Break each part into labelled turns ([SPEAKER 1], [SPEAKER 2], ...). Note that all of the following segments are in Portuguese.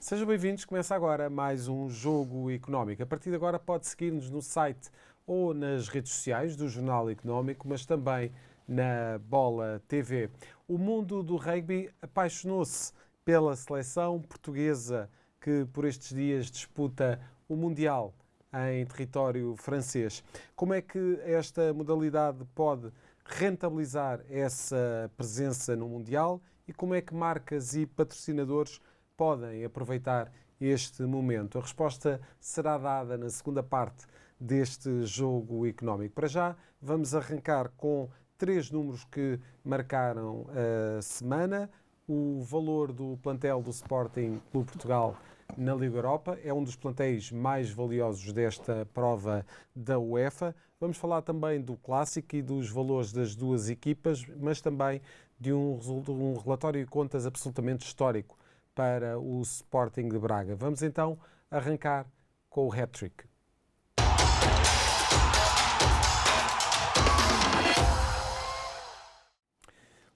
[SPEAKER 1] Sejam bem-vindos, começa agora mais um Jogo Económico. A partir de agora pode seguir-nos no site ou nas redes sociais do Jornal Económico, mas também na Bola TV. O mundo do rugby apaixonou-se pela seleção portuguesa que por estes dias disputa o Mundial em território francês. Como é que esta modalidade pode rentabilizar essa presença no Mundial e como é que marcas e patrocinadores podem aproveitar este momento? A resposta será dada na segunda parte deste Jogo Económico. Para já, vamos arrancar com 3 números que marcaram a semana. O valor do plantel do Sporting Clube Portugal na Liga Europa é um dos plantéis mais valiosos desta prova da UEFA. Vamos falar também do clássico e dos valores das duas equipas, mas também de um relatório de contas absolutamente histórico para o Sporting de Braga. Vamos então arrancar com o hat-trick.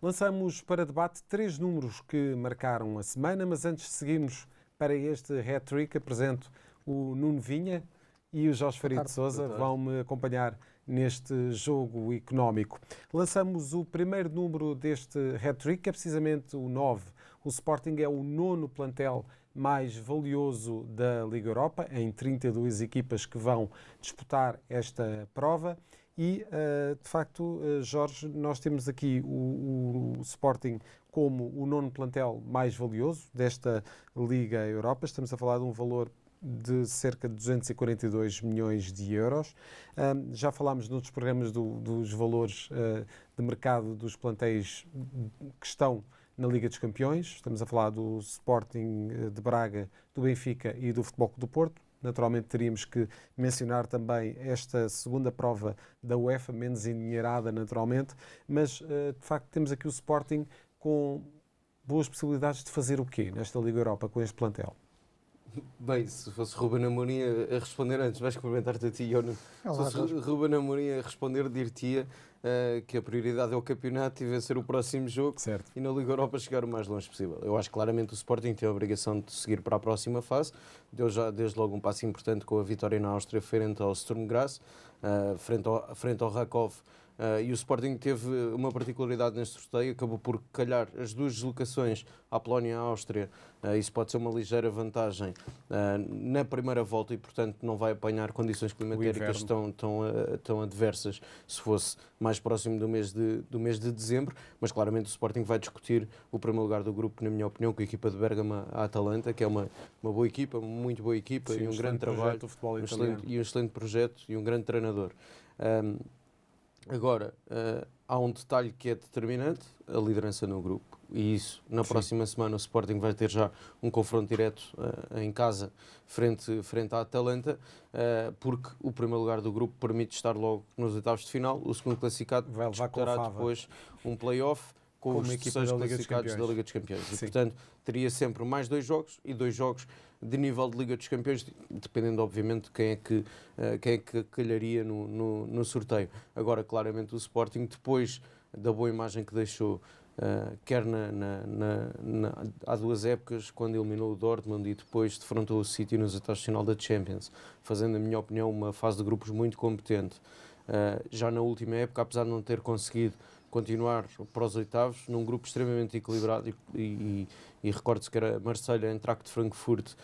[SPEAKER 1] Lançamos para debate 3 números que marcaram a semana, mas antes de seguirmos para este hat-trick, apresento o Nuno Vinha e o Jorge Faria de Sousa, vão-me acompanhar neste Jogo Económico. Lançamos o primeiro número deste hat-trick, que é precisamente o 9. O Sporting é o 9º plantel mais valioso da Liga Europa, em 32 equipas que vão disputar esta prova. E, de facto, Jorge, nós temos aqui o Sporting como o 9º plantel mais valioso desta Liga Europa. Estamos a falar de um valor de cerca de 242 milhões de euros. Já falámos noutros programas dos valores de mercado dos plantéis que estão na Liga dos Campeões. Estamos a falar do Sporting de Braga, do Benfica e do Futebol Clube do Porto. Naturalmente teríamos que mencionar também esta segunda prova da UEFA, menos endinheirada naturalmente, mas de facto temos aqui o Sporting com boas possibilidades de fazer o quê nesta Liga Europa com este plantel?
[SPEAKER 2] Bem, se fosse Ruben Amorim a responder antes, vais cumprimentar-te a ti ou não? Se fosse Ruben Amorim a responder, dir-te-ia que a prioridade é o campeonato e vencer o próximo jogo, certo, e na Liga Europa chegar o mais longe possível. Eu acho que claramente o Sporting tem a obrigação de seguir para a próxima fase. Deu já desde logo um passo importante com a vitória na Áustria frente ao Sturm Graz, frente ao Rakov. E o Sporting teve uma particularidade neste sorteio, acabou por calhar as duas deslocações à Polónia e à Áustria. Isso pode ser uma ligeira vantagem na primeira volta e, portanto, não vai apanhar condições climatéricas tão adversas se fosse mais próximo do mês de dezembro, mas claramente o Sporting vai discutir o primeiro lugar do grupo, na minha opinião, com a equipa de Bérgamo, a Atalanta, que é uma boa equipa, muito boa equipa. Sim, e um grande trabalho, um excelente projeto e um grande treinador. Agora, há um detalhe que é determinante, a liderança no grupo. E isso, na próxima semana, o Sporting vai ter já um confronto direto em casa, frente à Atalanta, porque o primeiro lugar do grupo permite estar logo nos oitavos de final. O segundo classificado disputará depois um play-off com os terceiros classificados da Liga dos Campeões. E, portanto, teria sempre mais 2 jogos e 2 jogos de nível de Liga dos Campeões, dependendo, obviamente, de quem é que calharia no sorteio. Agora, claramente, o Sporting, depois da boa imagem que deixou, quer há 2 épocas, quando eliminou o Dortmund e depois defrontou o City nos oitavos de final da Champions, fazendo, na minha opinião, uma fase de grupos muito competente. Já na última época, apesar de não ter conseguido continuar para os oitavos, num grupo extremamente equilibrado e recordo-se que era Marselha, Eintracht Frankfurt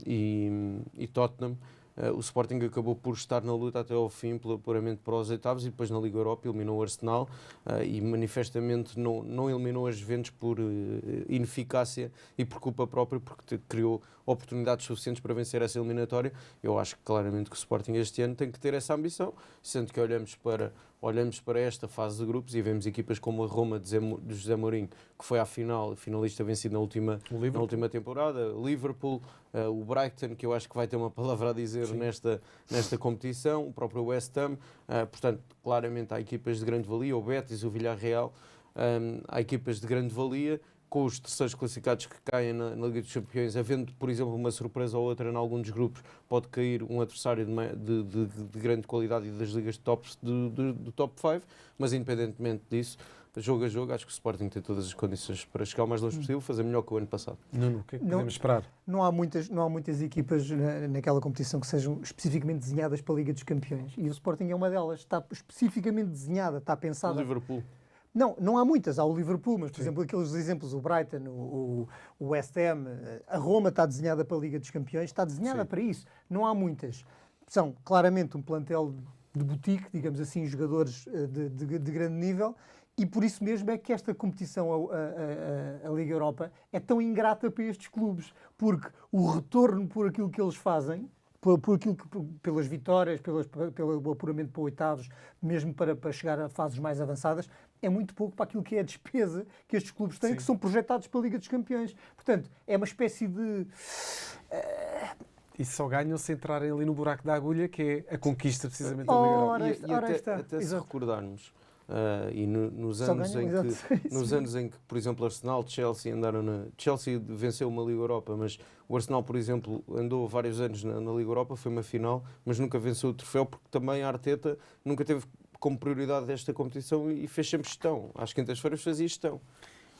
[SPEAKER 2] e Tottenham. O Sporting acabou por estar na luta até ao fim, puramente para os oitavos, e depois na Liga Europa eliminou o Arsenal e manifestamente não eliminou as Juventus por ineficácia e por culpa própria, porque criou oportunidades suficientes para vencer essa eliminatória. Eu acho que claramente que o Sporting este ano tem que ter essa ambição, sendo que olhamos para esta fase de grupos e vemos equipas como a Roma de José Mourinho, que foi à final, finalista vencido na última temporada, Liverpool, o Brighton, que eu acho que vai ter uma palavra a dizer nesta competição, o próprio West Ham. Portanto, claramente há equipas de grande valia, o Betis, o Villarreal, há equipas de grande valia, com os terceiros classificados que caem na Liga dos Campeões, havendo, por exemplo, uma surpresa ou outra em algum dos grupos, pode cair um adversário de grande qualidade e das ligas do top 5, mas independentemente disso, jogo a jogo, acho que o Sporting tem todas as condições para chegar o mais longe possível, fazer melhor que o ano passado.
[SPEAKER 1] Nuno, o que é que podemos esperar?
[SPEAKER 3] Não há muitas equipas naquela competição que sejam especificamente desenhadas para a Liga dos Campeões. E o Sporting é uma delas. Está especificamente desenhada, está pensada.
[SPEAKER 2] O Liverpool.
[SPEAKER 3] Não há muitas. Há o Liverpool, mas, por exemplo, aqueles exemplos, o Brighton, o West Ham, a Roma está desenhada para a Liga dos Campeões, está desenhada para isso. Não há muitas. São claramente um plantel de boutique, digamos assim, jogadores de grande nível, e por isso mesmo é que esta competição, a Liga Europa, é tão ingrata para estes clubes, porque o retorno por aquilo que eles fazem, pelas vitórias, pelo apuramento para oitavos, mesmo para chegar a fases mais avançadas, é muito pouco para aquilo que é a despesa que estes clubes têm, que são projetados para a Liga dos Campeões. Portanto, é uma espécie de...
[SPEAKER 1] E só ganham se entrarem ali no buraco da agulha, que é a conquista precisamente da Liga Europa.
[SPEAKER 2] E até se recordarmos, e nos anos em que, por exemplo, Arsenal, Chelsea andaram Chelsea venceu uma Liga Europa, mas o Arsenal, por exemplo, andou vários anos na Liga Europa, foi uma final, mas nunca venceu o troféu, porque também a Arteta nunca teve como prioridade esta competição e fez sempre gestão. Às quintas-feiras fazia gestão.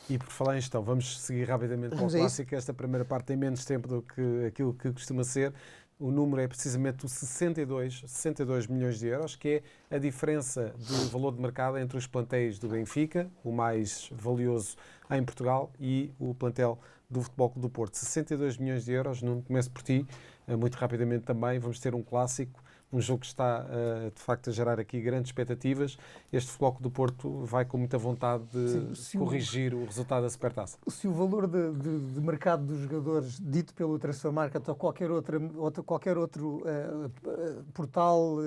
[SPEAKER 1] E por falar em gestão, vamos seguir rapidamente para o clássico. Esta primeira parte tem menos tempo do que aquilo que costuma ser. O número é precisamente o 62 milhões de euros, que é a diferença de valor de mercado entre os plantéis do Benfica, o mais valioso em Portugal, e o plantel do Futebol Clube do Porto. 62 milhões de euros. Não começo por ti, muito rapidamente também. Vamos ter um clássico, um jogo que está, de facto, a gerar aqui grandes expectativas. Este Futebol Clube do Porto vai com muita vontade de corrigir o resultado da Supertaça.
[SPEAKER 3] Se o valor de mercado dos jogadores dito pelo Transfermarkt ou qualquer outro portal,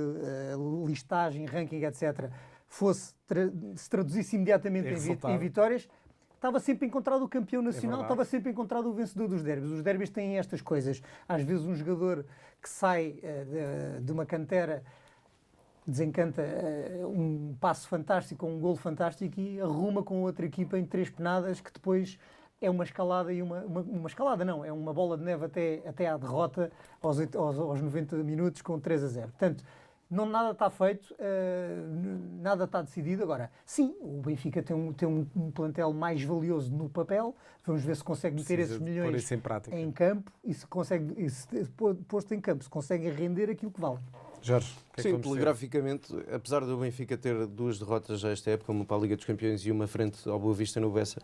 [SPEAKER 3] listagem, ranking, etc., se traduzisse imediatamente em vitórias, estava sempre encontrado o campeão nacional, estava sempre encontrado o vencedor dos derbys. Os derbys têm estas coisas. Às vezes um jogador que sai de uma cantera desencanta um passo fantástico, um golo fantástico e arruma com outra equipa em 3 penadas, que depois é uma escalada e uma escalada não, é uma bola de neve até à derrota aos 90 minutos com 3-0. Portanto, nada está feito, nada está decidido. Agora, sim, o Benfica tem um plantel mais valioso no papel. Vamos ver se consegue meter esses milhões em campo e se consegue, posto em campo, se consegue render aquilo que vale.
[SPEAKER 1] Jorge,
[SPEAKER 2] sim, telegraficamente, apesar do Benfica ter 2 derrotas já esta época, uma para a Liga dos Campeões e uma frente ao Boa Vista no Bessa,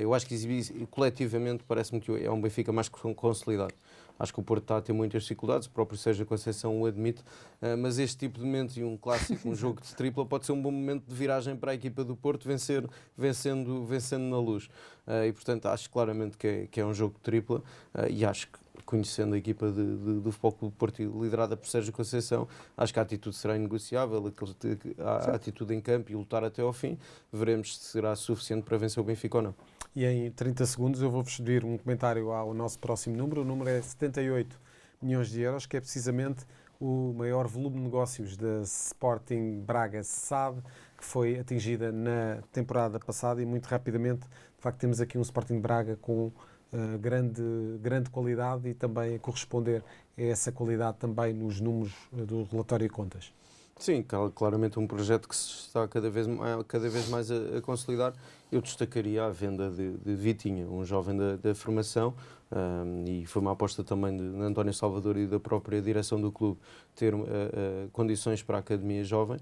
[SPEAKER 2] eu acho que coletivamente parece-me que é um Benfica mais consolidado. Acho que o Porto está a ter muitas dificuldades, o próprio Sérgio Conceição o admite, mas este tipo de momento e um clássico, um jogo de tripla, pode ser um bom momento de viragem para a equipa do Porto vencendo na Luz. E, portanto, acho claramente que é um jogo de tripla e acho que, conhecendo a equipa do Futebol Clube do Porto liderada por Sérgio Conceição, acho que a atitude será inegociável, a atitude em campo e lutar até ao fim. Veremos se será suficiente para vencer o Benfica ou não.
[SPEAKER 1] E em 30 segundos eu vou-vos pedir um comentário ao nosso próximo número. O número é 78 milhões de euros, que é precisamente o maior volume de negócios da Sporting Braga SAD, que foi atingida na temporada passada, e muito rapidamente, de facto, temos aqui um Sporting Braga com grande qualidade e também a corresponder a essa qualidade também nos números do relatório de contas.
[SPEAKER 2] Sim, claramente um projeto que se está cada vez mais a consolidar. Eu destacaria a venda de Vitinha, um jovem da formação, e foi uma aposta também de António Salvador e da própria direção do clube ter condições para a academia jovem.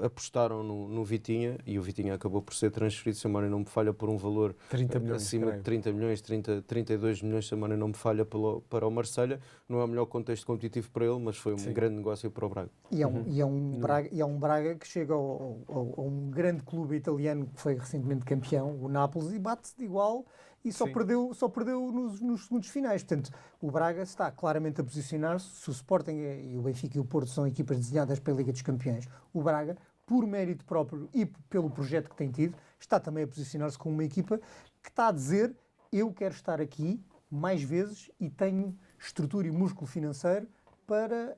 [SPEAKER 2] Apostaram no Vitinha e o Vitinha acabou por ser transferido, se a memória não me falha, por um valor
[SPEAKER 1] 30 milhões,
[SPEAKER 2] acima de 30 milhões, 32 milhões, se a memória não me falha, para o Marselha. Não é o melhor contexto competitivo para ele, mas foi um grande negócio para o Braga.
[SPEAKER 3] E é um Braga que chega a um grande clube italiano que foi recentemente campeão, o Nápoles, e bate-se de igual e só perdeu nos segundos finais. Portanto, o Braga está claramente a posicionar-se. Se o Sporting e o Benfica e o Porto são equipas desenhadas para a Liga dos Campeões, o Braga, por mérito próprio e pelo projeto que tem tido, está também a posicionar-se como uma equipa que está a dizer: eu quero estar aqui mais vezes e tenho estrutura e músculo financeiro para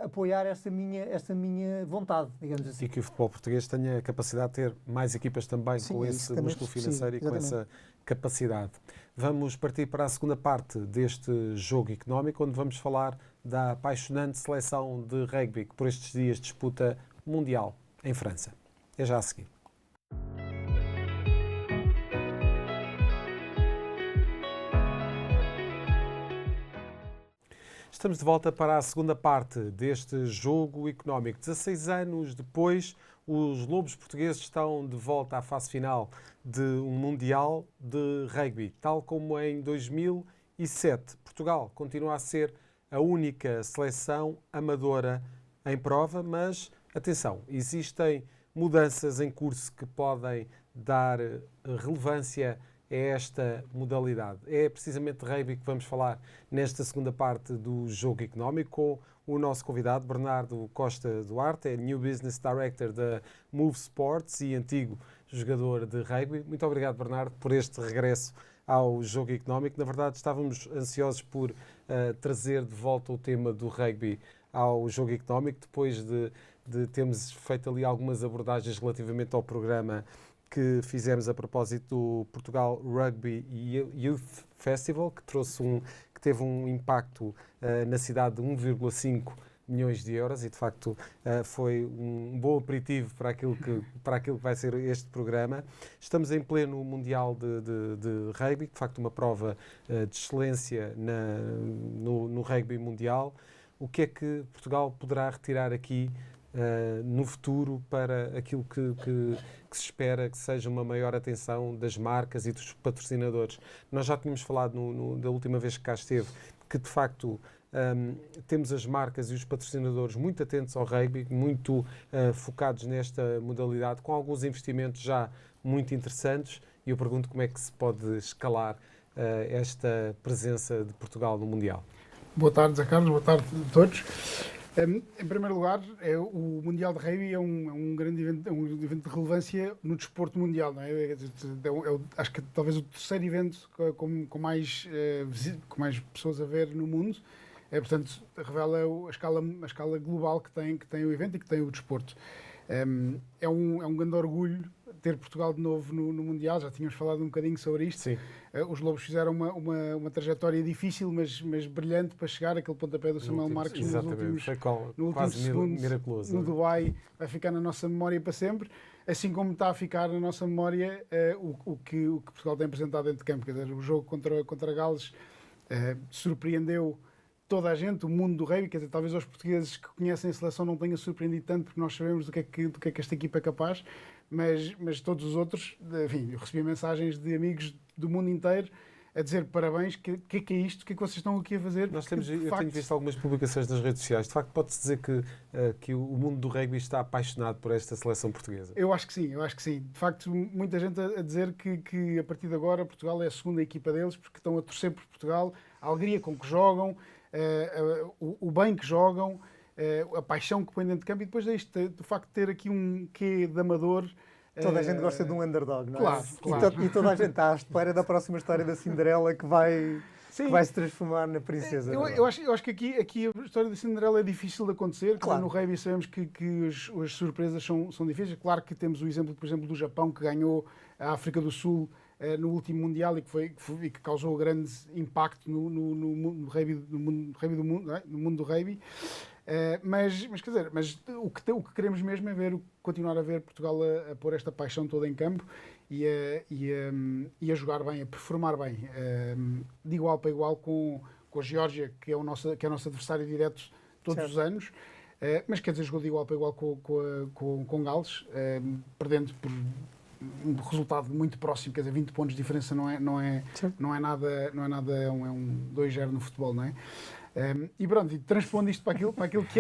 [SPEAKER 3] apoiar esta minha vontade, digamos assim.
[SPEAKER 1] E que o futebol português tenha a capacidade de ter mais equipas também com esse músculo financeiro e com essa capacidade. Vamos partir para a segunda parte deste jogo económico, onde vamos falar da apaixonante seleção de rugby que por estes dias disputa Mundial em França. É já a seguir. Estamos de volta para a segunda parte deste jogo económico. 16 anos depois, os Lobos portugueses estão de volta à fase final de um Mundial de Rugby. Tal como em 2007, Portugal continua a ser a única seleção amadora em prova, mas, atenção, existem mudanças em curso que podem dar relevância a esta modalidade. É precisamente de rugby que vamos falar nesta segunda parte do Jogo Económico com o nosso convidado Bernardo Costa Duarte, é New Business Director da Move Sports e antigo jogador de rugby. Muito obrigado, Bernardo, por este regresso ao Jogo Económico. Na verdade, estávamos ansiosos por trazer de volta o tema do rugby ao Jogo Económico, depois de termos feito ali algumas abordagens relativamente ao programa que fizemos a propósito do Portugal Rugby Youth Festival, que teve um impacto na cidade de 1,5 milhões de euros e, de facto, foi um bom aperitivo para aquilo que vai ser este programa. Estamos em pleno Mundial de Rugby, de facto uma prova de excelência no rugby mundial. O que é que Portugal poderá retirar aqui no futuro para aquilo que se espera que seja uma maior atenção das marcas e dos patrocinadores? Nós já tínhamos falado da última vez que cá esteve que, de facto, temos as marcas e os patrocinadores muito atentos ao rugby, muito focados nesta modalidade, com alguns investimentos já muito interessantes, e eu pergunto como é que se pode escalar esta presença de Portugal no Mundial.
[SPEAKER 4] Boa tarde, Zé Carlos, boa tarde a todos. Em primeiro lugar, o Mundial de Rugby é um grande evento, um evento de relevância no desporto mundial. Não é? Acho que talvez o terceiro evento com mais pessoas a ver no mundo. Portanto, revela a escala global que tem o evento e que tem o desporto. É um grande orgulho ter Portugal de novo no Mundial. Já tínhamos falado um bocadinho sobre isto.
[SPEAKER 1] Sim.
[SPEAKER 4] Os Lobos fizeram uma trajetória difícil, mas brilhante para chegar àquele pontapé do Samuel Marques no último segundo,
[SPEAKER 1] miraculoso,
[SPEAKER 4] no Dubai. Vai ficar na nossa memória para sempre, assim como está a ficar na nossa memória o que Portugal tem apresentado dentro de campo. Quer dizer, o jogo contra Gales surpreendeu toda a gente, o mundo do rugby. Quer dizer, talvez os portugueses que conhecem a seleção não tenha surpreendido tanto, porque nós sabemos do que é que esta equipa é capaz, mas todos os outros, enfim, eu recebi mensagens de amigos do mundo inteiro a dizer parabéns, que é isto, o que é que vocês estão aqui a fazer?
[SPEAKER 1] Eu tenho visto algumas publicações nas redes sociais. De facto, pode-se dizer que o mundo do rugby está apaixonado por esta seleção portuguesa.
[SPEAKER 4] Eu acho que sim. De facto, muita gente a dizer que a partir de agora Portugal é a segunda equipa deles, porque estão a torcer por Portugal, a alegria com que jogam, o bem que jogam, a paixão que põem dentro de campo, e depois do facto de ter aqui um quê de amador.
[SPEAKER 3] Toda a gente gosta de um underdog, não é?
[SPEAKER 4] Claro.
[SPEAKER 3] E toda a gente está à espera da próxima história da Cinderela que vai se transformar na princesa.
[SPEAKER 4] Eu acho que aqui a história da Cinderela é difícil de acontecer.
[SPEAKER 3] Claro.
[SPEAKER 4] No rugby sabemos que as surpresas são difíceis. Claro que temos o exemplo, por exemplo, do Japão, que ganhou a África do Sul no último Mundial e que causou grande impacto no mundo do rugby. Mas quer dizer, o que queremos mesmo é continuar a ver Portugal a pôr esta paixão toda em campo e a jogar bem, a performar bem, de igual para igual com a Geórgia, que é o nosso adversário direto todos os anos, mas quer dizer, jogou de igual para igual com Gales, perdendo por um resultado muito próximo, quer dizer, 20 pontos de diferença não é nada, é um 2-0 no futebol, não é? E pronto, e transpondo isto para aquilo que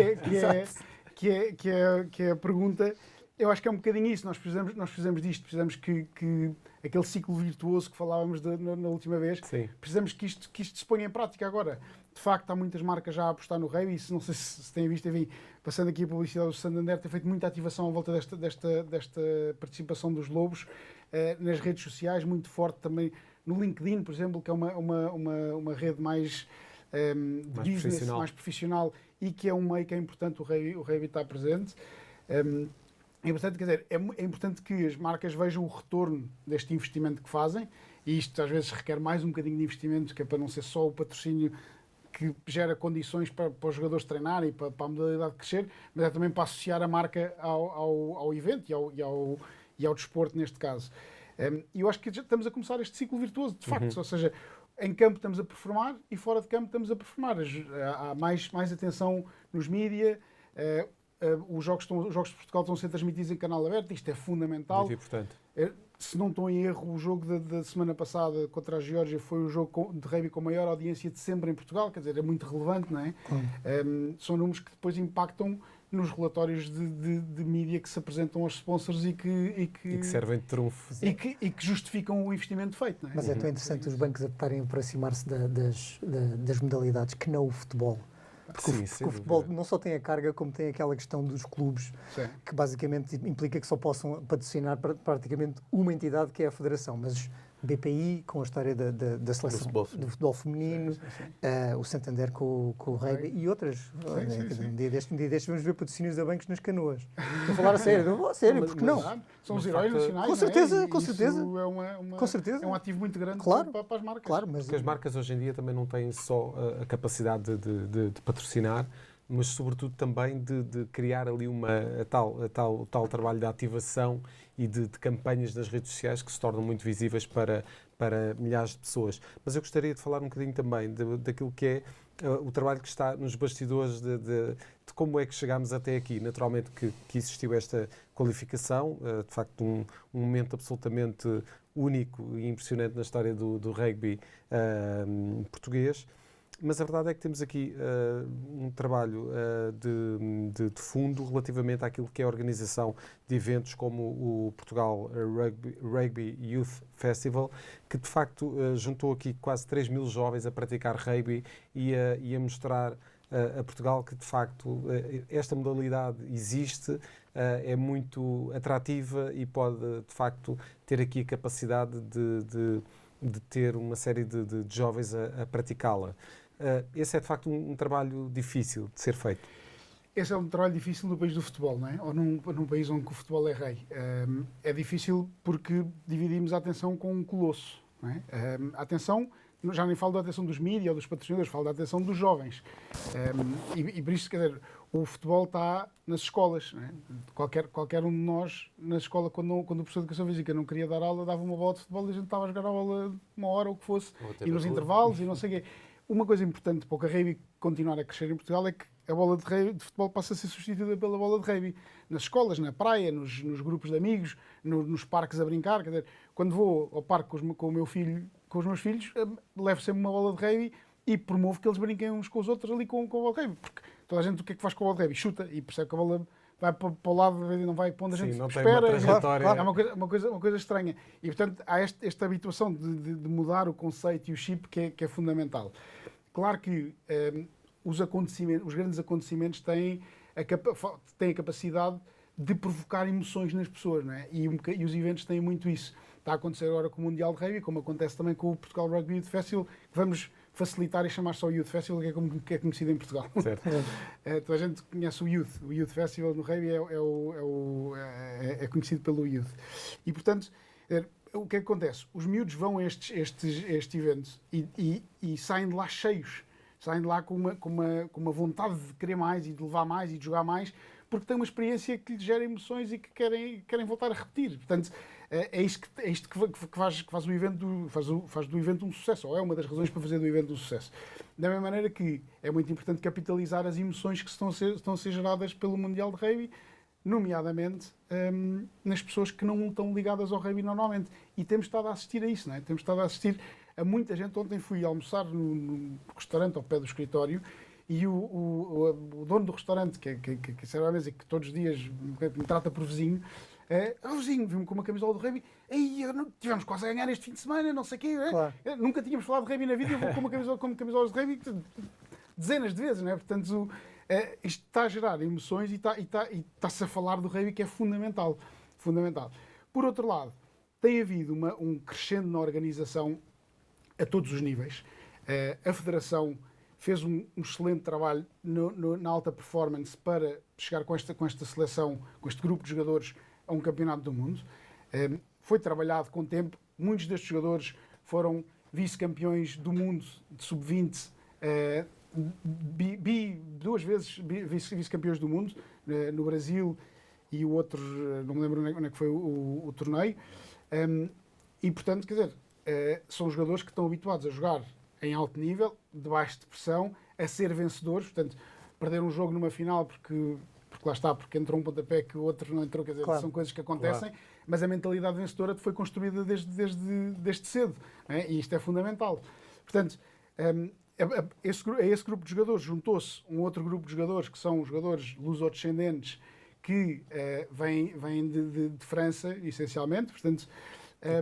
[SPEAKER 4] é a pergunta, eu acho que é um bocadinho isso. Nós precisamos disto, precisamos que aquele ciclo virtuoso que falávamos na última vez,
[SPEAKER 1] sim,
[SPEAKER 4] precisamos que isto se ponha em prática agora. De facto, há muitas marcas já a apostar no rugby, e não sei se têm visto, enfim, passando aqui a publicidade do Santander, tem feito muita ativação à volta desta participação dos Lobos nas redes sociais, muito forte também no LinkedIn, por exemplo, que é uma rede mais business, mais profissional, e que é um meio que é importante o rugby estar presente. É importante, quer dizer, é importante que as marcas vejam o retorno deste investimento que fazem, e isto às vezes requer mais um bocadinho de investimento, que é para não ser só o patrocínio que gera condições para os jogadores treinarem e para a modalidade crescer, mas é também para associar a marca ao evento e ao desporto neste caso. E eu acho que já estamos a começar este ciclo virtuoso, de facto, ou seja, em campo estamos a performar e fora de campo estamos a performar. Há mais atenção nos mídia, os jogos de Portugal estão a ser transmitidos em canal aberto, isto é fundamental.
[SPEAKER 1] Muito importante.
[SPEAKER 4] Se não estou em erro, o jogo da semana passada contra a Geórgia foi o jogo de rugby com a maior audiência de sempre em Portugal, quer dizer, é muito relevante, não é? São números que depois impactam nos relatórios de mídia que se apresentam aos sponsors e que
[SPEAKER 1] servem de trunfo.
[SPEAKER 4] E que justificam o investimento feito, não é?
[SPEAKER 3] Mas é tão interessante os bancos estarem a aproximar-se das modalidades que não o futebol. Porque
[SPEAKER 1] Sim,
[SPEAKER 3] o futebol não só tem a carga, como tem aquela questão dos clubes, que basicamente implica que só possam patrocinar praticamente uma entidade, que é a Federação. Mas BPI, com a história da seleção do futebol feminino, o Santander com o rugby e outras. Um dia destes vamos ver patrocínios a bancos nas canoas. Estou a falar a sério, porque não?
[SPEAKER 4] São os heróis nacionais.
[SPEAKER 3] Com certeza, com
[SPEAKER 4] isso
[SPEAKER 3] certeza.
[SPEAKER 4] Com certeza. É um ativo muito grande para as marcas.
[SPEAKER 3] Claro, mas
[SPEAKER 1] porque as marcas hoje em dia também não têm só a capacidade de patrocinar, mas sobretudo também de criar ali o tal trabalho de ativação e de campanhas nas redes sociais que se tornam muito visíveis para milhares de pessoas. Mas eu gostaria de falar um bocadinho também daquilo que é o trabalho que está nos bastidores de como é que chegámos até aqui. Naturalmente que existiu esta qualificação, de facto um momento absolutamente único e impressionante na história do rugby português. Mas a verdade é que temos aqui um trabalho de fundo relativamente àquilo que é a organização de eventos como o Portugal Rugby Youth Festival, que de facto juntou aqui quase 3.000 jovens a praticar rugby e a mostrar a Portugal que de facto esta modalidade existe, é muito atrativa e pode de facto ter aqui a capacidade de ter uma série de jovens a praticá-la. Esse é de facto um trabalho difícil de ser feito.
[SPEAKER 4] Esse é um trabalho difícil no país do futebol, não é? Ou num país onde o futebol é rei. É difícil porque dividimos a atenção com um colosso, não é? A atenção, já nem falo da atenção dos mídias ou dos patrocinadores, falo da atenção dos jovens. E por isso, quer dizer, o futebol está nas escolas, não é? Qualquer um de nós, na escola, quando o professor de Educação Física não queria dar aula, dava uma bola de futebol e a gente estava a jogar a bola uma hora ou o que fosse, e nos intervalos e não sei o quê. Uma coisa importante para o rugby continuar a crescer em Portugal é que a bola de futebol passa a ser substituída pela bola de rugby. Nas escolas, na praia, nos grupos de amigos, nos parques a brincar. Quer dizer, quando vou ao parque com os meus filhos, levo sempre uma bola de rugby e promovo que eles brinquem uns com os outros ali com a bola de rugby. Porque toda a gente, o que é que faz com a bola de rugby? Chuta e percebe que a bola vai para o lado e não vai para onde a gente espera. É uma coisa estranha. E, portanto, há esta habituação de mudar o conceito e o chip que é fundamental. Claro que os grandes acontecimentos têm a capacidade de provocar emoções nas pessoas, não é? E os eventos têm muito isso. Está a acontecer agora com o Mundial de Rugby, como acontece também com o Portugal Rugby Youth Festival, que vamos facilitar e chamar só o Youth Festival, que é conhecido em Portugal. Certo. Toda a gente conhece o Youth Festival no rugby é conhecido pelo Youth. E, portanto, o que é que acontece? Os miúdos vão a este evento e saem de lá cheios, saem de lá com uma vontade de querer mais e de levar mais e de jogar mais, porque têm uma experiência que lhes gera emoções e que querem voltar a repetir. Portanto, é isto que faz do evento um sucesso, ou é uma das razões para fazer do evento um sucesso. Da mesma maneira que é muito importante capitalizar as emoções que estão a ser geradas pelo Mundial de Rugby, nomeadamente nas pessoas que não estão ligadas ao rugby normalmente. E temos estado a assistir a isso, não é? Temos estado a assistir a muita gente. Ontem fui almoçar no restaurante ao pé do escritório e o dono do restaurante, que serve à mesa e que todos os dias me trata por vizinho, o vizinho viu-me com uma camisola de rugby. Tivemos quase a ganhar este fim de semana, não sei o quê. Claro. Nunca tínhamos falado de rugby na vida e eu vou com camisolas de rugby dezenas de vezes, não é? Portanto, isto está a gerar emoções e está-se a falar do rugby, que é fundamental. Por outro lado, tem havido um crescendo na organização a todos os níveis. A Federação fez um excelente trabalho na alta performance para chegar com esta seleção, com este grupo de jogadores, a um campeonato do mundo. Foi trabalhado com tempo. Muitos destes jogadores foram vice-campeões do mundo de sub-20, duas vezes vice-campeões do mundo, no Brasil, e o outro, não me lembro onde é que foi o torneio. E, portanto, quer dizer, são jogadores que estão habituados a jogar em alto nível, debaixo de pressão, a ser vencedores. Portanto, perder um jogo numa final porque lá está, porque entrou um pontapé que o outro não entrou, quer dizer, são coisas que acontecem, mas a mentalidade vencedora foi construída desde cedo, né? E isto é fundamental. Portanto, a esse grupo de jogadores juntou-se um outro grupo de jogadores que são os jogadores luso-descendentes que vêm de França, essencialmente, portanto,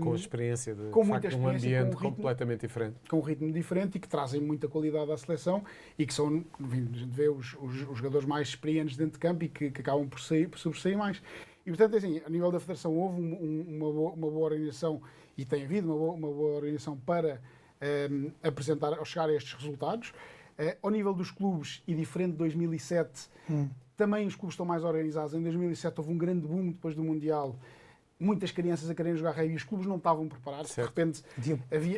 [SPEAKER 1] com a experiência de,
[SPEAKER 4] com
[SPEAKER 1] de
[SPEAKER 4] muita
[SPEAKER 1] facto, um
[SPEAKER 4] experiência,
[SPEAKER 1] ambiente
[SPEAKER 4] com um ritmo,
[SPEAKER 1] completamente diferente.
[SPEAKER 4] com um ritmo diferente e que trazem muita qualidade à seleção e que são, a gente vê os jogadores mais experientes dentro de campo e que acabam por sobressair mais. E, portanto, assim, a nível da Federação houve uma boa organização e tem havido uma boa organização para apresentar, ao chegar a estes resultados. Ao nível dos clubes, e diferente de 2007, também os clubes estão mais organizados. Em 2007 houve um grande boom depois do Mundial. Muitas crianças a quererem jogar rugby e os clubes não estavam preparados.
[SPEAKER 1] Certo.
[SPEAKER 4] De repente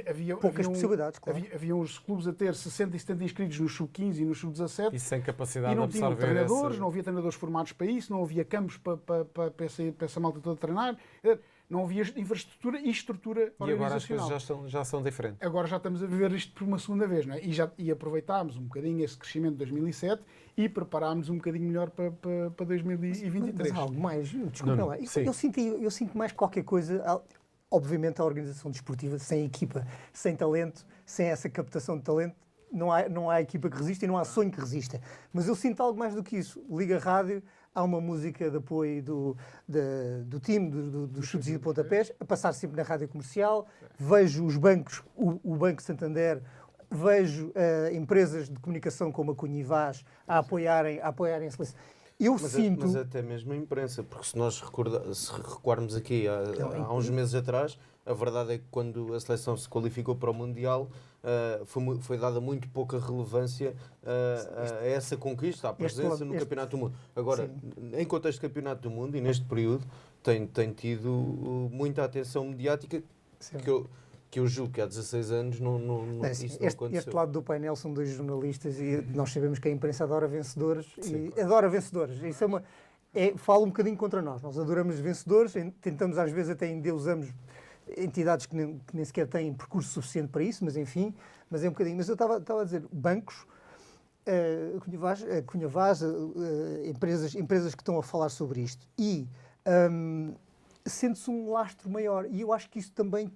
[SPEAKER 4] havia
[SPEAKER 3] poucas possibilidades, claro.
[SPEAKER 4] Haviam os clubes a ter 60 e 70 inscritos no sub-15 e no sub-17
[SPEAKER 1] E sem capacidade
[SPEAKER 4] e não
[SPEAKER 1] de
[SPEAKER 4] tinham
[SPEAKER 1] absorver
[SPEAKER 4] treinadores, não havia treinadores formados para isso, não havia campos para essa malta toda treinar, não havia infraestrutura e estrutura
[SPEAKER 1] E agora as
[SPEAKER 4] organizacional.
[SPEAKER 1] coisas já são diferentes.
[SPEAKER 4] Agora já estamos a viver isto por uma segunda vez, não é? E aproveitámos um bocadinho esse crescimento de 2007 e preparámos um bocadinho melhor para 2023.
[SPEAKER 3] Mas há algo mais, desculpa lá. Eu sinto mais qualquer coisa, obviamente a organização desportiva, sem equipa, sem talento, sem essa captação de talento, não há equipa que resista e não há sonho que resista. Mas eu sinto algo mais do que isso. Liga a rádio, há uma música de apoio do time, dos chutes e de pontapés, a passar sempre na rádio comercial, vejo os bancos, o Banco Santander, vejo empresas de comunicação como a Cunha e Vaz a apoiarem a seleção.
[SPEAKER 2] Mas até mesmo a imprensa, porque se nós recuarmos aqui há uns meses atrás, a verdade é que quando a seleção se qualificou para o Mundial, foi dada muito pouca relevância a essa conquista, à presença no Campeonato do Mundo. Agora, em contexto de Campeonato do Mundo e neste período, tem tido muita atenção mediática que eu julgo que há 16 anos isso não aconteceu.
[SPEAKER 3] Este lado do painel são dois jornalistas e nós sabemos que a imprensa adora vencedores e adora vencedores. Isso fala um bocadinho contra nós. Nós adoramos vencedores, tentamos às vezes até endeusamos entidades que nem sequer têm percurso suficiente para isso, mas enfim, mas é um bocadinho. Mas eu estava a dizer, bancos, Cunha Vaz, empresas que estão a falar sobre isto e sente-se um lastro maior e eu acho que isso também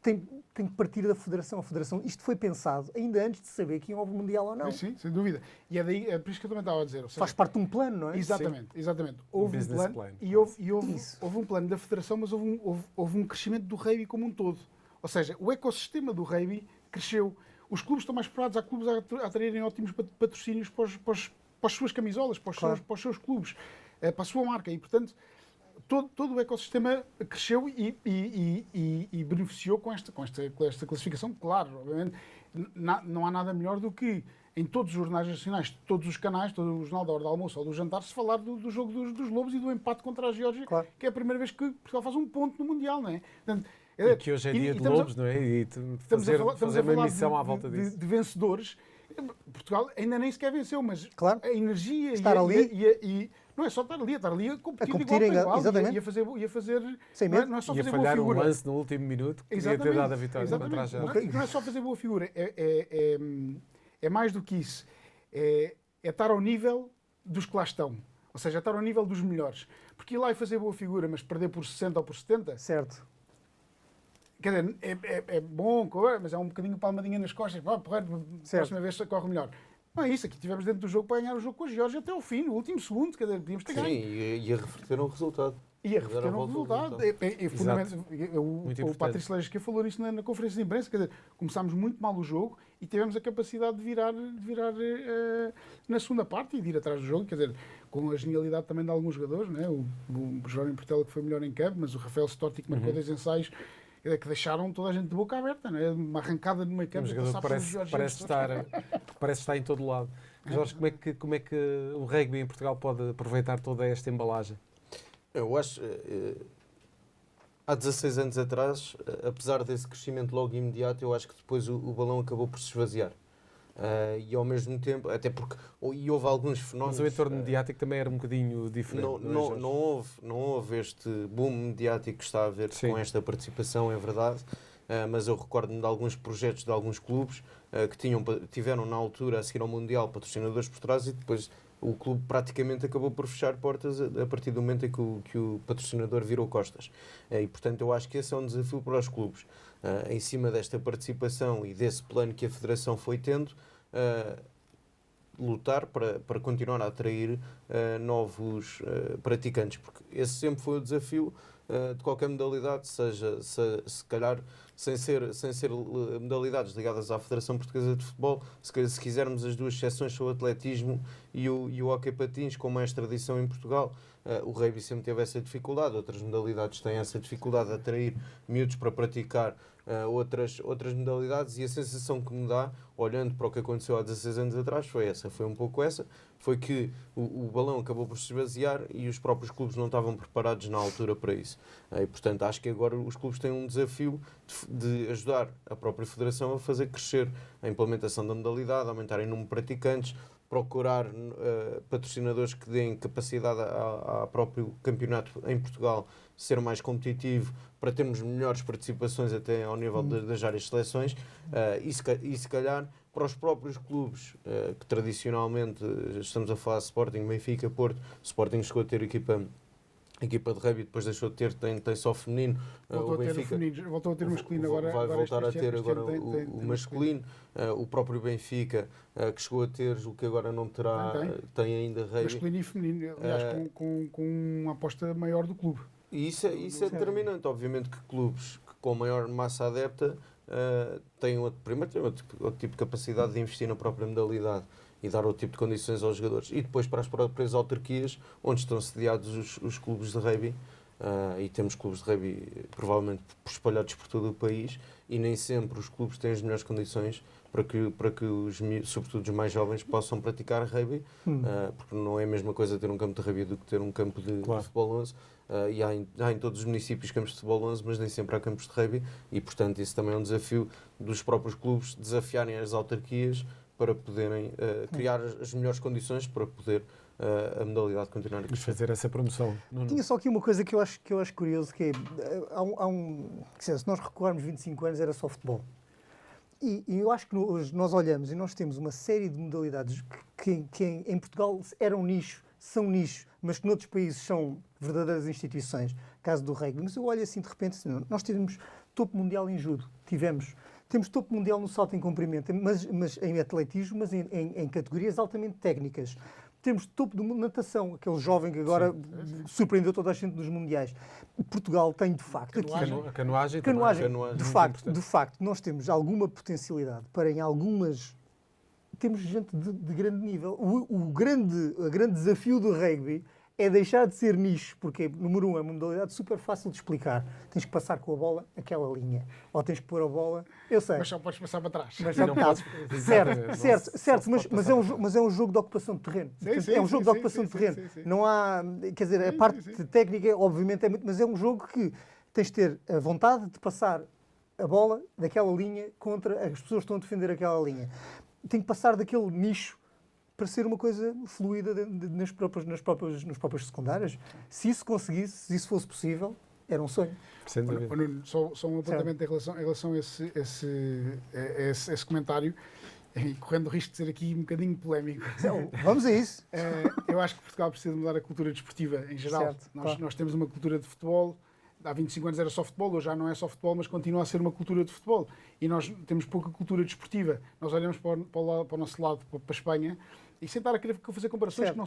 [SPEAKER 3] tem que partir da Federação. A Federação, isto foi pensado ainda antes de saber que ia houve Mundial ou não.
[SPEAKER 4] Sim, sem dúvida. E é por isso que eu também estava a dizer. Ou seja,
[SPEAKER 3] faz parte de um plano, não é?
[SPEAKER 4] Exatamente. Houve um plano
[SPEAKER 1] plan.
[SPEAKER 4] E houve um plano da Federação, mas houve um crescimento do rugby como um todo. Ou seja, o ecossistema do rugby cresceu. Os clubes estão mais preparados, há clubes a atraírem ótimos patrocínios para as suas camisolas, para os seus clubes, para a sua marca. E, portanto, todo o ecossistema cresceu e beneficiou com esta classificação. Claro, obviamente, não há nada melhor do que em todos os jornais nacionais, todos os canais, todo o jornal da hora do almoço ou do jantar, se falar do jogo dos Lobos e do empate contra a Geórgia, que é a primeira vez que Portugal faz um ponto no Mundial, não é? Portanto,
[SPEAKER 1] e que hoje é dia de Lobos, não é? E fazer uma emissão à volta disso.
[SPEAKER 4] De vencedores. Portugal ainda nem sequer venceu, mas a energia
[SPEAKER 3] estar ali.
[SPEAKER 4] Não é só estar ali a competir
[SPEAKER 3] igual,
[SPEAKER 4] exatamente. Ia fazer
[SPEAKER 3] sem medo.
[SPEAKER 4] Não é só
[SPEAKER 1] ia
[SPEAKER 4] fazer
[SPEAKER 1] falhar
[SPEAKER 4] boa figura.
[SPEAKER 1] Um lance no último minuto que ia ter dado a vitória contra a Geórgia.
[SPEAKER 4] Não é só fazer boa figura, é mais do que isso. É estar ao nível dos que lá estão. Ou seja, estar ao nível dos melhores. Porque ir lá e fazer boa figura, mas perder por 60 ou por 70...
[SPEAKER 3] Certo.
[SPEAKER 4] Quer dizer, é bom, mas é um bocadinho palmadinha nas costas. Próxima vez corre melhor. Não é isso, aqui estivemos dentro do jogo para ganhar o jogo com a Geórgia até ao fim, no último segundo, quer dizer, podíamos ter ganho.
[SPEAKER 2] Sim, e a reverter um resultado.
[SPEAKER 4] É fundamental. O Patrício Leijas que falou nisso na conferência de imprensa, quer dizer, começámos muito mal o jogo e tivemos a capacidade de virar na segunda parte e de ir atrás do jogo, quer dizer, com a genialidade também de alguns jogadores, né? O Jorge Portela que foi melhor em campo, mas o Rafael Storti que marcou 2 ensaios, que deixaram toda a gente de boca aberta, não é? Uma arrancada no meio campo.
[SPEAKER 1] Parece estar em todo lado. Jorge, como é que o rugby em Portugal pode aproveitar toda esta embalagem?
[SPEAKER 2] Eu acho, há 16 anos atrás, apesar desse crescimento logo imediato, eu acho que depois o balão acabou por se esvaziar. E ao mesmo tempo, até porque houve alguns fenómenos.
[SPEAKER 1] Mas o entorno mediático também era um bocadinho diferente.
[SPEAKER 2] Não houve este boom mediático que está a haver com esta participação, é verdade. Mas eu recordo-me de alguns projetos de alguns clubes que tiveram na altura, a seguir ao Mundial, patrocinadores por trás, e depois o clube praticamente acabou por fechar portas a partir do momento em que o patrocinador virou costas. E portanto eu acho que esse é um desafio para os clubes. Em cima desta participação e desse plano que a Federação foi tendo, lutar para continuar a atrair novos praticantes, porque esse sempre foi o desafio de qualquer modalidade, seja se calhar sem ser modalidades ligadas à Federação Portuguesa de Futebol, se quisermos as duas exceções são o atletismo e o hóquei patins, como é a tradição em Portugal. O rugby sempre teve essa dificuldade, outras modalidades têm essa dificuldade de atrair miúdos para praticar outras modalidades, e a sensação que me dá, olhando para o que aconteceu há 16 anos atrás, foi um pouco essa, foi que o balão acabou por se esvaziar e os próprios clubes não estavam preparados na altura para isso. E, portanto, acho que agora os clubes têm um desafio de ajudar a própria Federação a fazer crescer a implementação da modalidade, aumentar o número de praticantes, procurar patrocinadores que deem capacidade ao próprio campeonato em Portugal ser mais competitivo, para termos melhores participações até ao nível das várias seleções, e se calhar para os próprios clubes que tradicionalmente, estamos a falar de Sporting, Benfica, Porto. Sporting chegou a ter equipa de rugby, depois deixou de ter, tem só feminino.
[SPEAKER 4] Voltou
[SPEAKER 2] o Benfica
[SPEAKER 4] voltou a ter masculino agora.
[SPEAKER 2] Vai voltar a ter agora
[SPEAKER 4] tem
[SPEAKER 2] o masculino. O próprio Benfica, que chegou a ter, o que agora não terá, tem ainda rugby.
[SPEAKER 4] Masculino e feminino, aliás, com uma aposta maior do clube.
[SPEAKER 2] E isso é determinante. Obviamente que clubes com maior massa adepta têm outro tipo de capacidade de investir na própria modalidade e dar outro tipo de condições aos jogadores. E depois para as próprias autarquias, onde estão sediados os clubes de rugby, e temos clubes de rugby provavelmente espalhados por todo o país, e nem sempre os clubes têm as melhores condições para que sobretudo os mais jovens possam praticar rugby, porque não é a mesma coisa ter um campo de rugby do que ter um campo de futebol 11. E há em todos os municípios campos de futebol 11, mas nem sempre há campos de rugby, e portanto isso também é um desafio dos próprios clubes desafiarem as autarquias para poderem criar as melhores condições para poder a modalidade continuar a crescer.
[SPEAKER 1] E fazer essa promoção.
[SPEAKER 3] Tinha só aqui uma coisa que eu acho curioso, que é, se nós recuarmos 25 anos era só futebol. E eu acho que hoje nós olhamos e nós temos uma série de modalidades que em Portugal eram nicho, são nicho, mas que noutros países são verdadeiras instituições. Caso do rugby. Mas eu olho assim de repente, nós tivemos topo mundial em judo, temos topo mundial no salto em comprimento, mas em atletismo, mas em categorias altamente técnicas. Temos topo de natação, aquele jovem que agora surpreendeu toda a gente nos mundiais. Portugal tem, de facto,
[SPEAKER 1] a canoagem,
[SPEAKER 3] de facto, nós temos alguma potencialidade para em algumas... Temos gente de grande nível. O grande desafio do rugby é deixar de ser nicho, porque, número um, é uma modalidade super fácil de explicar. Tens que passar com a bola aquela linha. Ou tens que pôr a bola... Eu sei.
[SPEAKER 4] Mas só podes passar para trás.
[SPEAKER 3] Mas não podes... Certo. Mas é um jogo de ocupação de terreno. É um jogo de ocupação de terreno. Não há... Quer dizer, a parte técnica, obviamente, é muito... Mas é um jogo que tens de ter a vontade de passar a bola daquela linha contra as pessoas que estão a defender aquela linha. Tem que passar daquele nicho para ser uma coisa fluida nas próprias secundárias. Se isso conseguisse, se isso fosse possível, era um sonho.
[SPEAKER 4] Só um apontamento em relação a esse comentário, e correndo o risco de ser aqui um bocadinho polémico.
[SPEAKER 3] Vamos a isso.
[SPEAKER 4] Eu acho que Portugal precisa mudar a cultura desportiva em geral. Nós temos uma cultura de futebol. Há 25 anos era só futebol, hoje já não é só futebol, mas continua a ser uma cultura de futebol. E nós temos pouca cultura desportiva. Nós olhamos para o nosso lado, para a Espanha, e sem estar a querer fazer comparações que não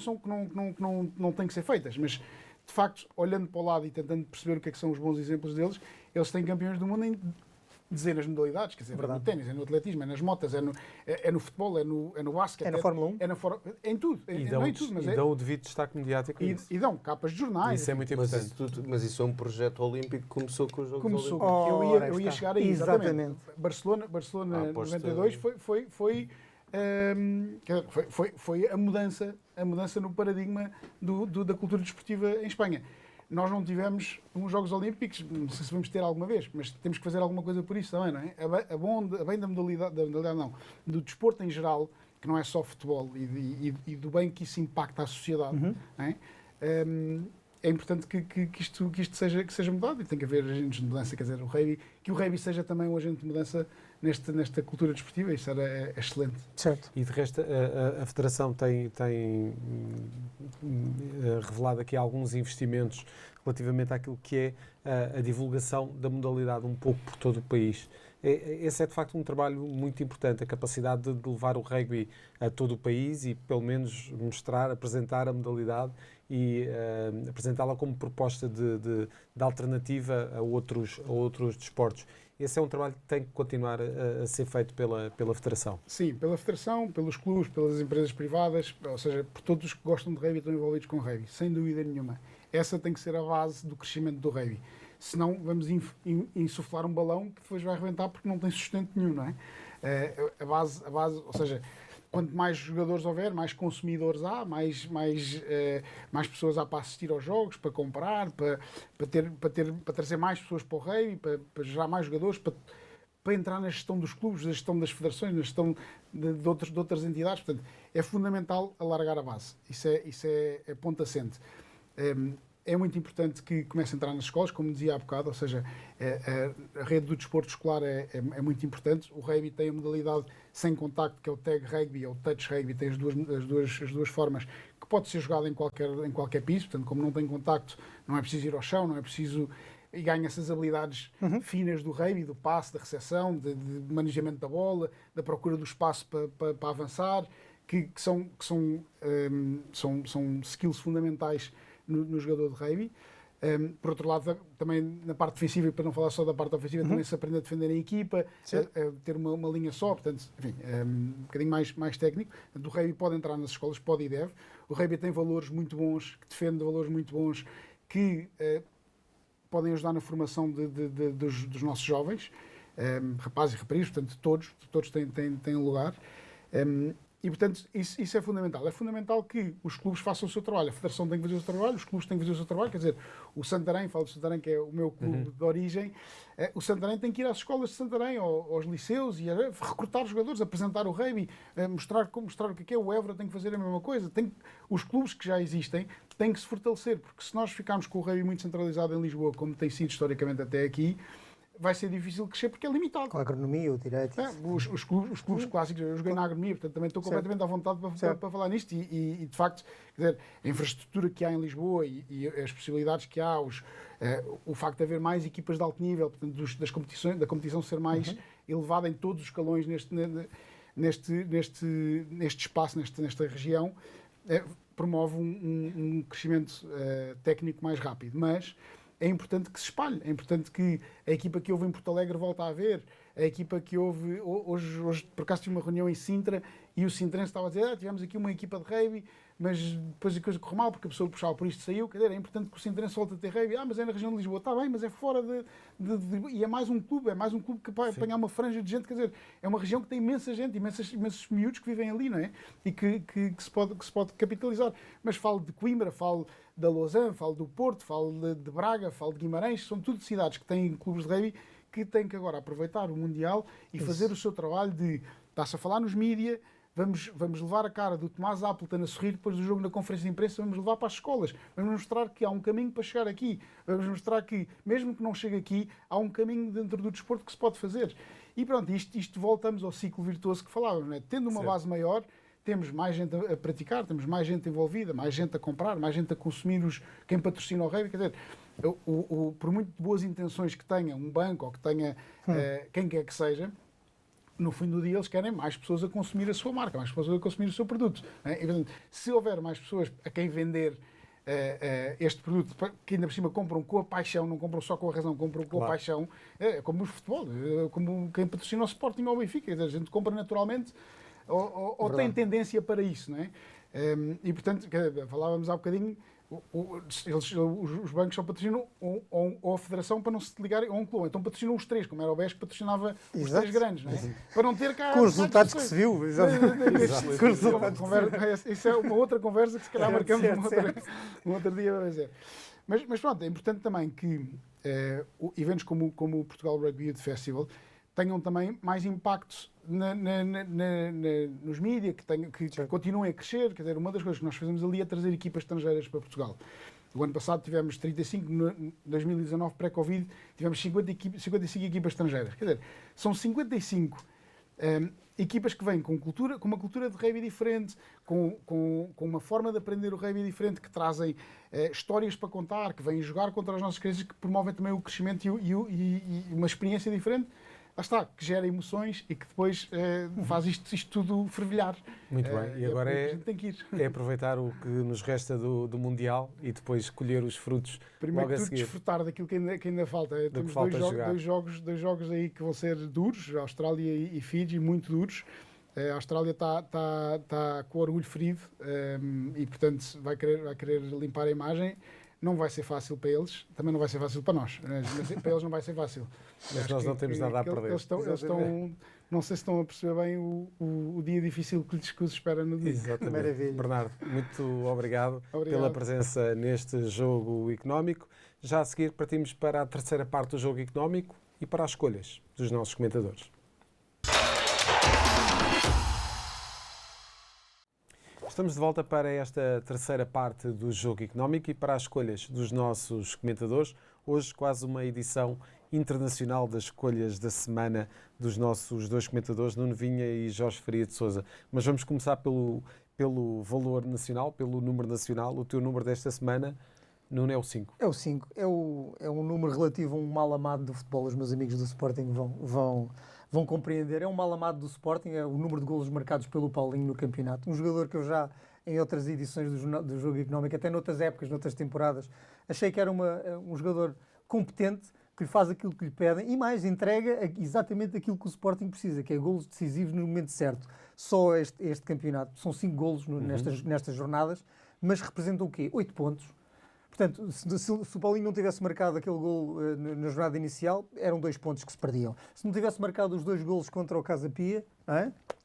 [SPEAKER 4] têm que ser feitas. Mas, de facto, olhando para o lado e tentando perceber o que é que são os bons exemplos deles, eles têm campeões do mundo em dezenas de modalidades. Quer dizer, é no ténis, é no atletismo, é nas motas, é no futebol, é no basquete.
[SPEAKER 3] É na Fórmula 1.
[SPEAKER 4] É em tudo.
[SPEAKER 1] E dão o devido destaque mediático a isso.
[SPEAKER 4] E dão capas de jornais.
[SPEAKER 1] Isso é muito importante.
[SPEAKER 2] Mas isso é um projeto olímpico que começou com os Jogos Olímpicos.
[SPEAKER 4] Eu ia chegar aí, exatamente. Barcelona 92 foi a mudança no paradigma da cultura desportiva em Espanha. nós não tivemos uns Jogos Olímpicos, não sei se vamos ter alguma vez, mas temos que fazer alguma coisa por isso também, não é? A bem da modalidade não, do desporto em geral, que não é só futebol, e do bem que isso impacta a sociedade, não é? É importante que isto seja mudado e tem que haver agentes de mudança, quer dizer, que o rugby seja também um agente de mudança nesta cultura desportiva, isso era excelente.
[SPEAKER 3] Certo.
[SPEAKER 1] E de resto, a Federação tem revelado aqui alguns investimentos relativamente àquilo que é a divulgação da modalidade um pouco por todo o país. Esse é de facto um trabalho muito importante, a capacidade de levar o rugby a todo o país e pelo menos mostrar, apresentar a modalidade e apresentá-la como proposta de alternativa a outros desportos. Esse é um trabalho que tem que continuar a ser feito pela Federação.
[SPEAKER 4] Sim, pela Federação, pelos clubes, pelas empresas privadas, ou seja, por todos os que gostam de rugby e estão envolvidos com rugby, sem dúvida nenhuma. Essa tem que ser a base do crescimento do rugby. Senão vamos insuflar um balão que depois vai arrebentar porque não tem sustento nenhum, não é? A base, ou seja, quanto mais jogadores houver, mais consumidores há, mais pessoas há para assistir aos jogos, para comprar, para trazer mais pessoas para o rugby, para gerar mais jogadores, para entrar na gestão dos clubes, na gestão das federações, na gestão de outras entidades. Portanto, é fundamental alargar a base. Isso é ponto assente. É muito importante que comece a entrar nas escolas, como dizia há bocado, ou seja, a rede do desporto escolar é muito importante. O rugby tem a modalidade sem contacto, que é o tag rugby ou o touch rugby, tem as duas formas, que pode ser jogado em qualquer piso, portanto, como não tem contacto, não é preciso ir ao chão, não é preciso... E ganha essas habilidades finas do rugby, do passe, da recepção, de manejamento da bola, da procura do espaço para avançar, que são skills fundamentais no jogador de rugby. Por outro lado, também na parte defensiva, e para não falar só da parte ofensiva, também se aprende a defender em equipa, ter uma linha só, portanto, enfim, um bocadinho mais técnico. O rugby pode entrar nas escolas, pode e deve. O rugby tem valores muito bons, que defende valores muito bons, que podem ajudar na formação dos nossos jovens, rapazes e raparigas, portanto, todos têm lugar. E, portanto, isso é fundamental. É fundamental que os clubes façam o seu trabalho. A Federação tem que fazer o seu trabalho, os clubes têm que fazer o seu trabalho. Quer dizer, o Santarém, falo do Santarém, que é o meu clube de origem, o Santarém tem que ir às escolas de Santarém, aos liceus, e recrutar os jogadores, apresentar o rugby, mostrar o que é. O Évora tem que fazer a mesma coisa. Os clubes que já existem têm que se fortalecer, porque se nós ficarmos com o rugby muito centralizado em Lisboa, como tem sido historicamente até aqui, vai ser difícil crescer porque é limitado.
[SPEAKER 3] Com a agronomia, o direito.
[SPEAKER 4] Os clubes clássicos, eu joguei na agronomia, portanto também estou completamente à vontade para falar nisto e de facto, quer dizer, a infraestrutura que há em Lisboa e as possibilidades que há, o facto de haver mais equipas de alto nível, portanto, da competição ser mais elevada em todos os escalões neste espaço, nesta região, promove um crescimento técnico mais rápido, mas é importante que se espalhe, é importante que a equipa que houve em Porto Alegre volte a haver, a equipa que houve, hoje por acaso tive uma reunião em Sintra e o Sintrense estava a dizer, tivemos aqui uma equipa de rugby, mas depois a coisa correu mal porque a pessoa puxava por isto e saiu, quer dizer, é importante que o Sintrense volte a ter rugby, mas é na região de Lisboa, está bem, mas é fora e é mais um clube que vai apanhar uma franja de gente, quer dizer, é uma região que tem imensa gente, imensos miúdos que vivem ali, não é? E que se pode capitalizar, mas falo de Coimbra, falo da Lausanne, falo do Porto, falo de Braga, falo de Guimarães, são tudo cidades que têm clubes de rugby que têm que agora aproveitar o Mundial e fazer o seu trabalho de, está-se a falar nos mídia, vamos levar a cara do Tomás Appleton a sorrir depois do jogo na conferência de imprensa, vamos levar para as escolas, vamos mostrar que há um caminho para chegar aqui, vamos mostrar que, mesmo que não chegue aqui, há um caminho dentro do desporto que se pode fazer. E pronto, isto voltamos ao ciclo virtuoso que falávamos, não é? Tendo uma base maior, temos mais gente a praticar, temos mais gente envolvida, mais gente a comprar, mais gente a consumir quem patrocina o rugby. Quer dizer, por muito boas intenções que tenha um banco ou que tenha quem quer que seja, no fim do dia eles querem mais pessoas a consumir a sua marca, mais pessoas a consumir o seu produto. Né? E, portanto, se houver mais pessoas a quem vender este produto, que ainda por cima compram com a paixão, não compram só com a razão, compram com a paixão, é como o futebol, como quem patrocina o Sporting ou o Benfica. Quer dizer, a gente compra naturalmente ou tem tendência para isso, não é? E portanto, falávamos há bocadinho, os bancos só patrocinam ou a federação para não se ligarem a um clube, então patrocinam os três, como era o BES que patrocinava os três grandes, não é? Para não ter cá...
[SPEAKER 3] Com os resultados que se viu,
[SPEAKER 4] Isso é uma outra conversa que se calhar marcamos um outro dia, vai dizer. Mas pronto, é importante também que eventos como o Portugal Rugby Youth Festival tenham também mais impacto nos mídias, que continuem a crescer. Quer dizer, uma das coisas que nós fazemos ali é trazer equipas estrangeiras para Portugal. O ano passado tivemos 35, em 2019, pré-Covid, tivemos 55 equipas estrangeiras. Quer dizer, são 55 equipas que vêm com uma cultura de rugby diferente, com uma forma de aprender o rugby diferente, que trazem histórias para contar, que vêm jogar contra as nossas crianças, que promovem também o crescimento e uma experiência diferente. Lá está, que gera emoções e que depois faz isto tudo fervilhar.
[SPEAKER 1] Muito bem, e agora
[SPEAKER 4] a gente tem que ir.
[SPEAKER 1] é aproveitar o que nos resta do Mundial e depois colher os frutos
[SPEAKER 4] Primeiro
[SPEAKER 1] logo a
[SPEAKER 4] que tudo
[SPEAKER 1] seguir.
[SPEAKER 4] desfrutar daquilo que ainda falta. Temos
[SPEAKER 1] falta
[SPEAKER 4] dois jogos aí que vão ser duros, Austrália e Fiji, muito duros. A Austrália está com o orgulho ferido e, portanto, vai querer limpar a imagem. Não vai ser fácil para eles, também não vai ser fácil para nós. Mas para eles não vai ser fácil.
[SPEAKER 1] Mas nós não temos nada a perder.
[SPEAKER 4] Eles estão, não sei se estão a perceber bem o dia difícil que lhes espera no dia.
[SPEAKER 1] Exatamente.
[SPEAKER 3] Maravilha.
[SPEAKER 1] Bernardo, muito obrigado pela presença neste jogo económico. Já a seguir partimos para a terceira parte do jogo económico e para as escolhas dos nossos comentadores. Estamos de volta para esta terceira parte do jogo económico e para as escolhas dos nossos comentadores. Hoje quase uma edição internacional das escolhas da semana dos nossos dois comentadores, Nuno Vinha e Jorge Faria de Sousa. Mas vamos começar pelo valor nacional, pelo número nacional. O teu número desta semana, Nuno, é o 5.
[SPEAKER 3] É o 5. É um número relativo a um mal amado do futebol. Os meus amigos do Sporting vão compreender. É um mal amado do Sporting, é o número de golos marcados pelo Paulinho no campeonato. Um jogador que eu já, em outras edições do jogo económico, até noutras épocas, noutras temporadas, achei que era um jogador competente, que lhe faz aquilo que lhe pedem e mais, entrega exatamente aquilo que o Sporting precisa, que é golos decisivos no momento certo. Só este campeonato, são 5 golos nestas jornadas, mas representam o quê? 8 pontos. Portanto, se o Paulinho não tivesse marcado aquele gol na jornada inicial, eram 2 pontos que se perdiam. Se não tivesse marcado os 2 golos contra o Casa Pia,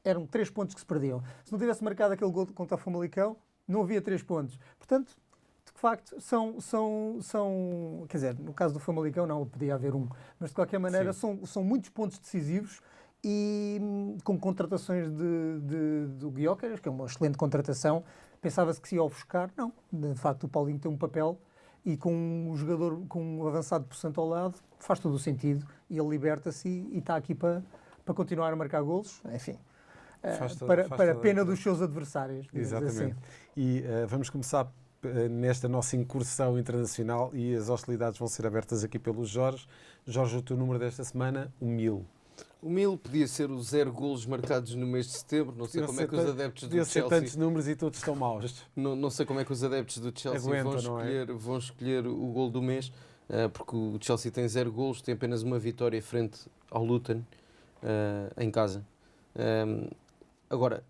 [SPEAKER 3] eram 3 pontos que se perdiam. Se não tivesse marcado aquele gol contra o Famalicão, não havia 3 pontos. Portanto, de facto, quer dizer, no caso do Famalicão não, podia haver um, mas de qualquer maneira são muitos pontos decisivos e com contratações do Gyökeres, que é uma excelente contratação. Pensava-se que se ia ofuscar, não. De facto, o Paulinho tem um papel e com um jogador, com um avançado possante ao lado, faz todo o sentido e ele liberta-se e está aqui para continuar a marcar golos, enfim, para a pena dos seus adversários.
[SPEAKER 1] Exatamente.
[SPEAKER 3] Assim.
[SPEAKER 1] E vamos começar nesta nossa incursão internacional e as hostilidades vão ser abertas aqui pelo Jorge. Jorge, o teu número desta semana, o 1000.
[SPEAKER 2] O 1000 podia ser os 0 golos marcados no mês de setembro. Não sei como é que os adeptos do Chelsea...
[SPEAKER 1] Podiam ser tantos números e todos estão maus.
[SPEAKER 2] Não sei como é que os adeptos do Chelsea vão escolher o gol do mês, porque o Chelsea tem 0 golos, tem apenas uma vitória frente ao Luton em casa. Agora,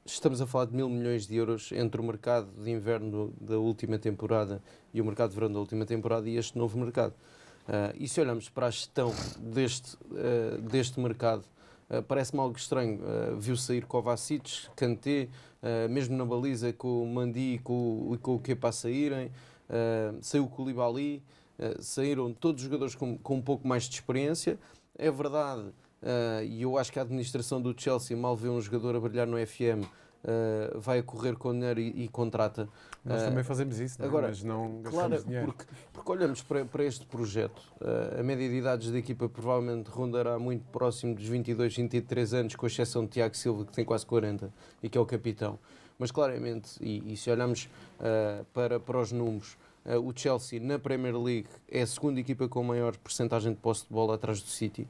[SPEAKER 2] estamos a falar de 1.000 milhões de euros entre o mercado de inverno da última temporada e o mercado de verão da última temporada e este novo mercado. E se olharmos para a gestão deste mercado, parece-me algo estranho. Viu sair Kovacic, Kanté, mesmo na baliza com o Mandi e com o Kepa a saírem, saiu o Koulibaly, saíram todos os jogadores com um pouco mais de experiência. É verdade, e eu acho que a administração do Chelsea, mal vê um jogador a brilhar no FM, vai a correr com dinheiro e contrata.
[SPEAKER 1] Nós também fazemos isso,
[SPEAKER 2] agora,
[SPEAKER 1] mas não gastamos
[SPEAKER 2] claro,
[SPEAKER 1] dinheiro.
[SPEAKER 2] Porque olhamos para este projeto, a média de idades da equipa provavelmente rondará muito próximo dos 22, 23 anos, com exceção de Tiago Silva, que tem quase 40 e que é o capitão. Mas claramente, e se olharmos para os números, o Chelsea na Premier League é a segunda equipa com maior percentagem de posse de bola atrás do City.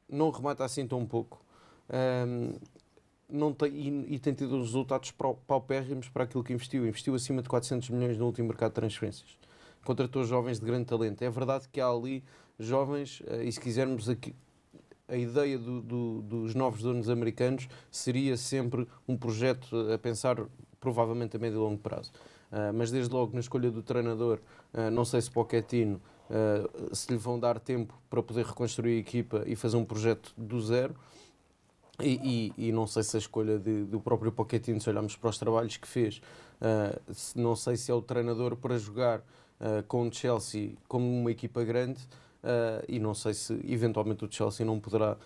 [SPEAKER 2] Não remata assim tão pouco. Não tem, tem tido resultados paupérrimos para aquilo que investiu. Investiu acima de 400 milhões no último mercado de transferências. Contratou jovens de grande talento. É verdade que há ali jovens, e se quisermos aqui, a ideia dos novos donos americanos seria sempre um projeto a pensar provavelmente a médio e longo prazo. Mas desde logo na escolha do treinador, não sei se Pochettino se lhe vão dar tempo para poder reconstruir a equipa e fazer um projeto do zero. E não sei se a escolha do próprio Pochettino, se olharmos para os trabalhos que fez, não sei se é o treinador para jogar com o Chelsea como uma equipa grande, e não sei se eventualmente o Chelsea não poderá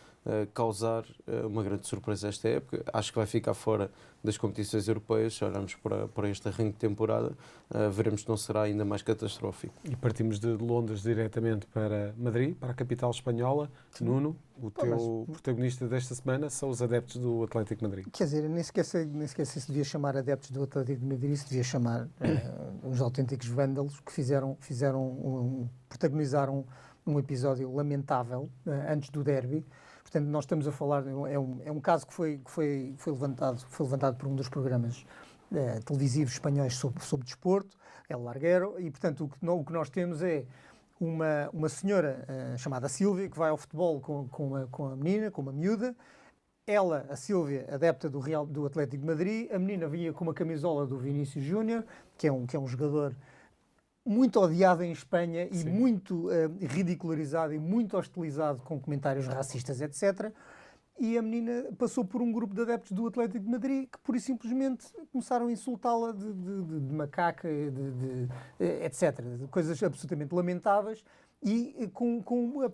[SPEAKER 2] causar uma grande surpresa esta época. Acho que vai ficar fora das competições europeias. Se olharmos para este arranque de temporada, veremos que não será ainda mais catastrófico.
[SPEAKER 1] E partimos de Londres diretamente para Madrid, para a capital espanhola. Nuno, o teu protagonista desta semana são os adeptos do Atlético de Madrid.
[SPEAKER 3] Quer dizer, nem sequer se devia chamar adeptos do Atlético de Madrid, se devia chamar uns autênticos vândalos que protagonizaram um episódio lamentável antes do derby. Portanto, nós estamos a falar, é um caso que foi levantado por um dos programas televisivos espanhóis sobre desporto, El Larguero, e portanto o que nós temos é uma senhora chamada Sílvia, que vai ao futebol com a menina, com uma miúda. Ela, a Sílvia, adepta do Atlético de Madrid, a menina vinha com uma camisola do Vinícius Júnior, que é um jogador muito odiado em Espanha e muito ridicularizado e muito hostilizado com comentários racistas, etc. E a menina passou por um grupo de adeptos do Atlético de Madrid que, pura e simplesmente, começaram a insultá-la de macaca, etc. De coisas absolutamente lamentáveis e com um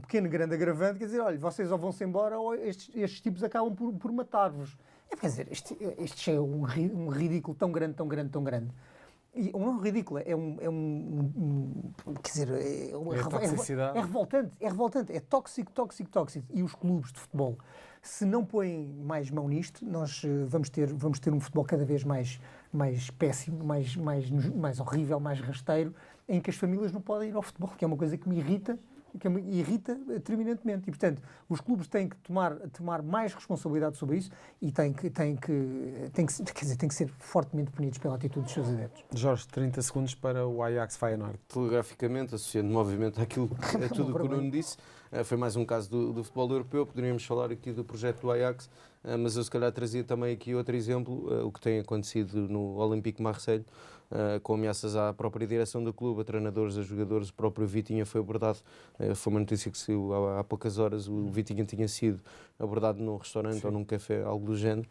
[SPEAKER 3] pequeno grande agravante, quer dizer, olha, vocês ou vão-se embora ou estes tipos acabam por matar-vos. Quer dizer, isto é um ridículo tão grande, tão grande, tão grande. E não é ridículo, quer dizer, é revoltante, é tóxico. E os clubes de futebol, se não põem mais mão nisto, nós vamos ter um futebol cada vez mais péssimo, mais horrível, mais rasteiro, em que as famílias não podem ir ao futebol, que é uma coisa que me irrita terminantemente. E, portanto, os clubes têm que tomar mais responsabilidade sobre isso e têm que ser fortemente punidos pela atitude dos seus adeptos.
[SPEAKER 1] Jorge, 30 segundos para o Ajax Feyenoord.
[SPEAKER 2] Telegraficamente, associando-me obviamente àquilo, a tudo o que o Nuno disse, foi mais um caso do futebol europeu. Poderíamos falar aqui do projeto do Ajax, mas eu se calhar trazia também aqui outro exemplo, o que tem acontecido no Olympique de Marseille, com ameaças à própria direção do clube, a treinadores, a jogadores. O próprio Vitinha foi abordado, foi uma notícia que saiu há poucas horas, o Vitinha tinha sido abordado num restaurante ou num café, algo do género,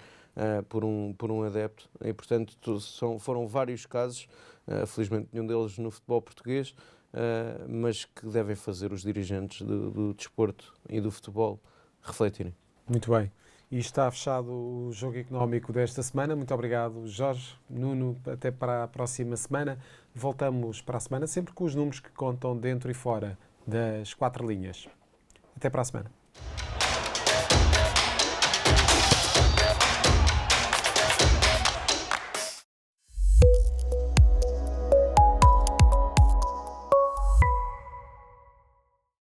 [SPEAKER 2] por um adepto, e portanto foram vários casos, felizmente nenhum deles no futebol português, mas que devem fazer os dirigentes do desporto e do futebol refletirem.
[SPEAKER 1] Muito bem. E está fechado o Jogo Económico desta semana. Muito obrigado, Jorge, Nuno. Até para a próxima semana. Voltamos para a semana, sempre com os números que contam dentro e fora das 4 linhas. Até para a semana.